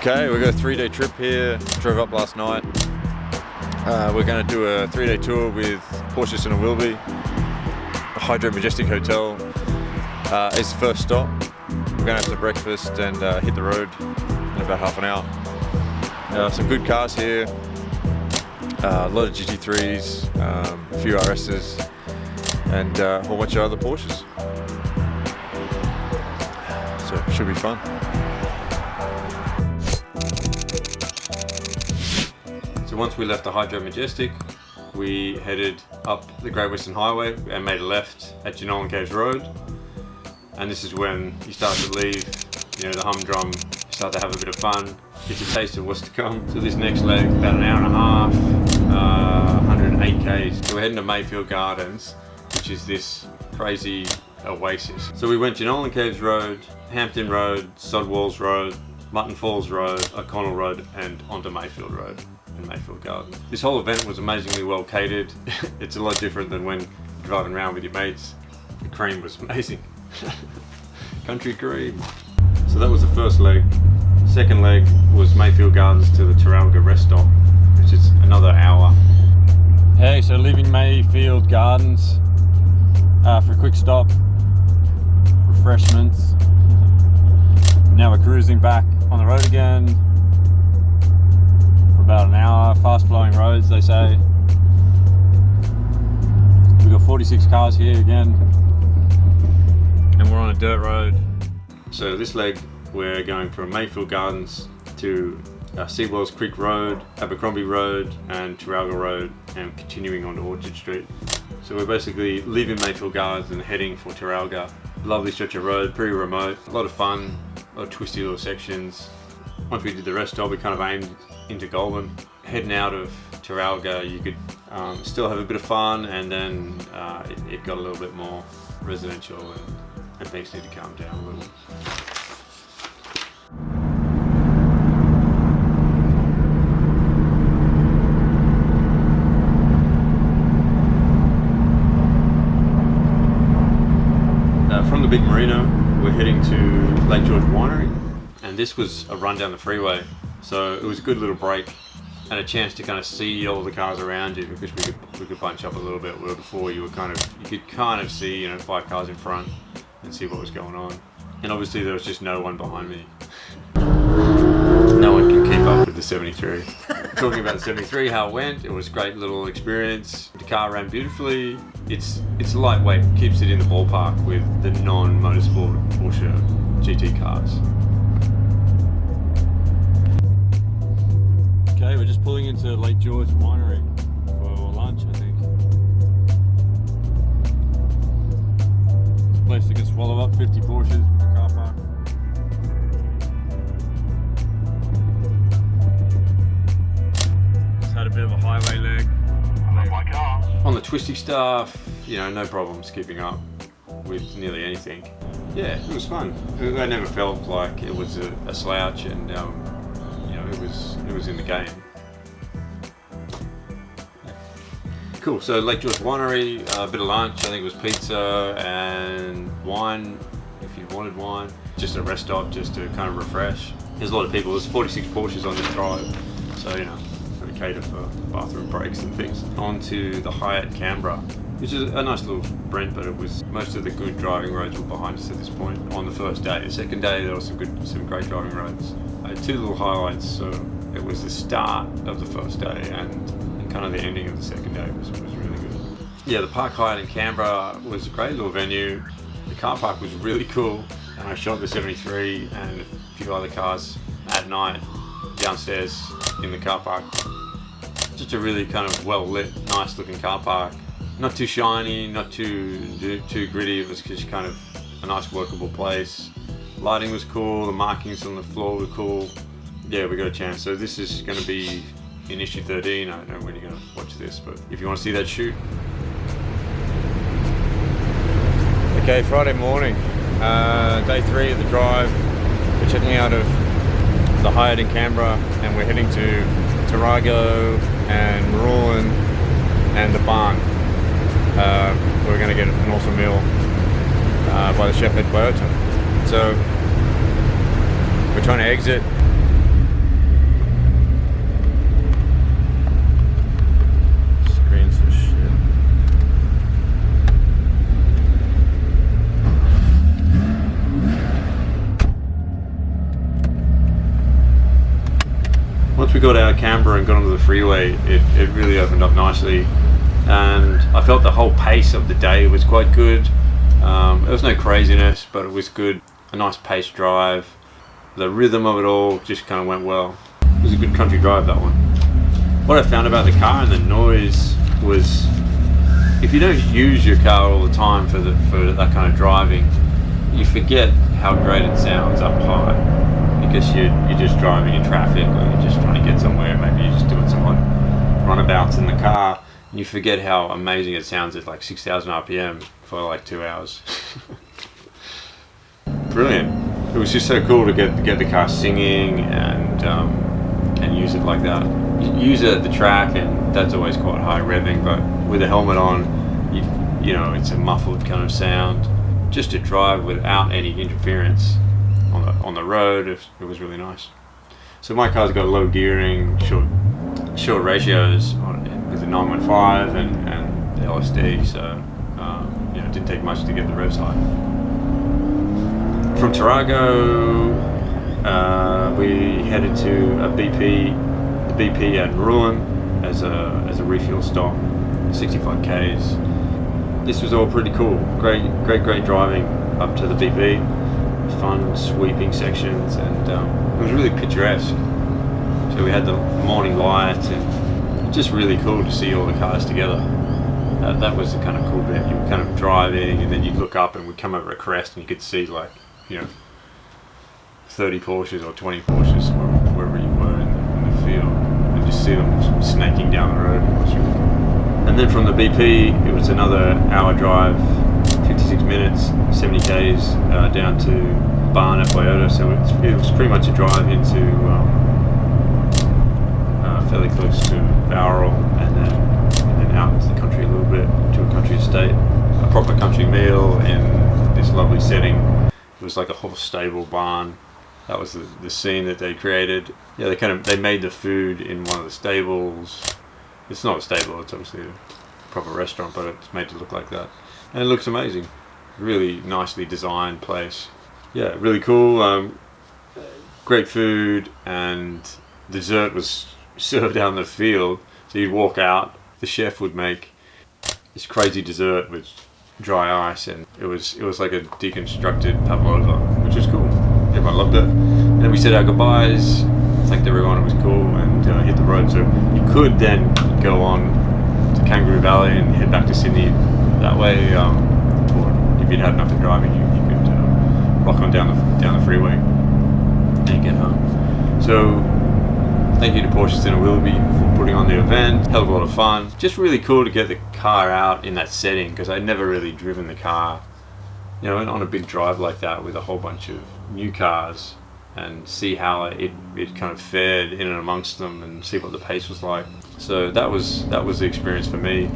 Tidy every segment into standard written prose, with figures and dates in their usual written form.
Okay, we got a 3-day trip here. Drove up last night. We're going to do a 3-day tour with Porsche Centre Willoughby, a Hydro Majestic Hotel. It's the first stop. We're going to have some breakfast and hit the road in about half an hour. Some good cars here. A lot of GT3s, a few RSs, and a whole bunch of other Porsches. So it should be fun. So once we left the Hydro Majestic, we headed up the Great Western Highway and made a left at Genolan Caves Road. And this is when you start to leave, the humdrum, you start to have a bit of fun, get a taste of what's to come. So this next leg, about an hour and a half, 108 k's. So we're heading to Mayfield Gardens, which is this crazy oasis. So we went Genolan Caves Road, Hampton Road, Sodwalls Road, Mutton Falls Road, O'Connell Road, and onto Mayfield Road in Mayfield Gardens. This whole event was amazingly well catered. It's a lot different than when driving around with your mates. The cream was amazing. Country cream. So that was the first leg. Second leg was Mayfield Gardens to the Terralga rest stop, which is another hour. Hey, so leaving Mayfield Gardens for a quick stop, refreshments. Now we're cruising back on the road again for about an hour. Fast flowing roads, they say. We've got 46 cars here again, and we're on a dirt road. So this leg we're going from Mayfield Gardens to Seawells Creek Road, Abercrombie Road and Terralga Road, and continuing on to Orchard Street. So we're basically leaving Mayfield Gardens and heading for Terralga. Lovely stretch of road, pretty remote, a lot of fun, a lot of twisty little sections. Once we did the rest stop, we kind of aimed into Goulburn. Heading out of Terralga, you could still have a bit of fun, and then it got a little bit more residential and things need to calm down a little. From the big marina, we're heading to Lake George Winery, and this was a run down the freeway, so it was a good little break and a chance to kind of see all the cars around you, because we could bunch up a little bit, where before you could kind of see 5 cars in front and see what was going on. And obviously there was just no one behind me. No one can keep up with the 73. Talking about the 73, how it went, it was a great little experience. The car ran beautifully. It's lightweight, keeps it in the ballpark with the non-motorsport Porsche GT cars. Okay, we're just pulling into Lake George Winery for lunch, I think. It's a place that can swallow up 50 Porsches with the car park. Just had a bit of a highway leg. My car. On the twisty stuff, no problems keeping up with nearly anything. Yeah, it was fun. I never felt like it was a slouch, and it was in the game. Cool. So Lake George Winery, a bit of lunch. I think it was pizza and wine, if you wanted wine. Just a rest stop, just to kind of refresh. There's a lot of people. There's 46 Porsches on this drive, so got to cater for bathroom breaks and things. On to the Hyatt Canberra, which is a nice little sprint, but it was most of the good driving roads were behind us at this point on the first day. The second day there was some great driving roads. I had 2 little highlights. So it was the start of the first day and kind of the ending of the second day was really good. Yeah, the Park Hyatt in Canberra was a great little venue. The car park was really cool, and I shot the 73 and a few other cars at night downstairs in the car park. Just a really kind of well lit, nice looking car park. Not too shiny, not too gritty. It was just kind of a nice workable place. Lighting was cool, the markings on the floor were cool. Yeah, we got a chance. So this is going to be in issue 13. I don't know when you're going to watch this, but if you want to see that shoot. Okay, Friday morning, day 3 of the drive. We're checking out of the Hyatt in Canberra, and we're heading to Terralga and Marulan and the barn. We're going to get an awesome meal by the chef at Toyota. So we're trying to exit once we got out of Canberra and got onto the freeway, it really opened up nicely, and I felt the whole pace of the day was quite good. There was no craziness, but it was good. A nice pace drive. The rhythm of it all just kind of went well. It was a good country drive, that one. What I found about the car and the noise was, if you don't use your car all the time for that kind of driving, you forget how great it sounds up high, because you're just driving in traffic, or you're just trying to get somewhere. Maybe you're just doing some odd runabouts in the car, and you forget how amazing it sounds at like 6,000 RPM for like 2 hours. Brilliant. It was just so cool to get the car singing and use it like that. Use it at the track, and that's always quite high revving, but with a helmet on, you know, it's a muffled kind of sound. Just to drive without any interference on the road, it was really nice. So my car's got low gearing, short ratios with the 915 and the LSD, so you know, it didn't take much to get the revs high. From Tarago, we headed to a the BP at Ruin as a refuel stop, 65 Ks. This was all pretty cool. Great driving up to the BP. Fun sweeping sections, and it was really picturesque. So we had the morning light, and just really cool to see all the cars together. That was the kind of cool bit. You were kind of driving, and then you'd look up, and we'd come over a crest, and you could see, like, you know, 30 Porsches or 20 Porsches wherever you were in the field, and just see them snaking down the road. It was really cool. And then from the BP, it was another hour drive, 56 minutes, 70 Ks down to Barn at Toyota. So it was pretty much a drive into fairly close to Bowral, and then out into the country a little bit to a country estate. A proper country meal in this lovely setting. It was like a horse stable barn. That was the scene that they created. Yeah, they made the food in one of the stables. It's not a stable, it's obviously a proper restaurant, but it's made to look like that. And it looks amazing. Really nicely designed place. Yeah, really cool. Great food, and dessert was served out in the field. So you'd walk out, the chef would make this crazy dessert with dry ice, and it was like a deconstructed pavlova, which was cool. Everyone loved it. And then we said our goodbyes, thanked everyone, it was cool, and hit the road. So you could then go on to Kangaroo Valley and head back to Sydney that way, or if you'd had enough of driving, you could rock on down the freeway and get home. So thank you to Porsche Centre Willoughby for putting on the event. Hell of a lot of fun. Just really cool to get the car out in that setting, because I'd never really driven the car, you know, on a big drive like that with a whole bunch of new cars, and see how it kind of fared in and amongst them, and see what the pace was like. So that was the experience for me.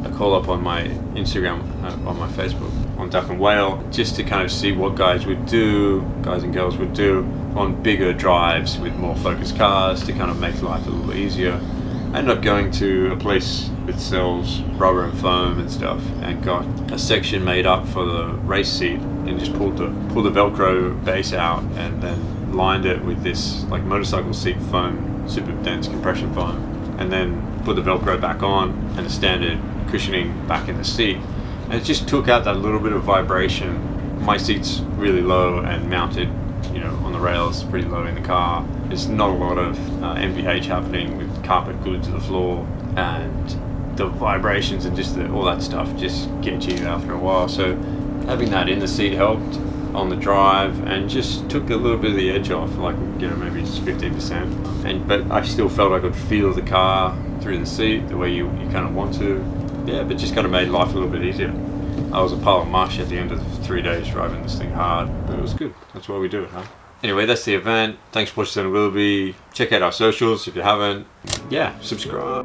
I call up on my Instagram, on my Facebook, on Duck and Whale, just to kind of see what guys and girls would do on bigger drives with more focused cars, to kind of make life a little easier. I ended up going to a place that sells rubber and foam and stuff, and got a section made up for the race seat, and just pulled the Velcro base out, and then lined it with this like motorcycle seat foam, super dense compression foam, and then put the Velcro back on and the standard cushioning back in the seat. And it just took out that little bit of vibration. My seat's really low and mounted, you know, on the rails, pretty low in the car. There's not a lot of MVH happening with carpet glued to the floor, and the vibrations and just all that stuff just get you after a while. So having that in the seat helped on the drive, and just took a little bit of the edge off, like, you know, maybe just 15%. But I still felt I could feel the car through the seat the way you kind of want to. Yeah, but just kind of made life a little bit easier. I was a pile of mush at the end of 3 days driving this thing hard, but it was good. That's why we do it, huh? Anyway, that's the event. Thanks, Porsche Centre Willoughby. Check out our socials if you haven't. Yeah, subscribe.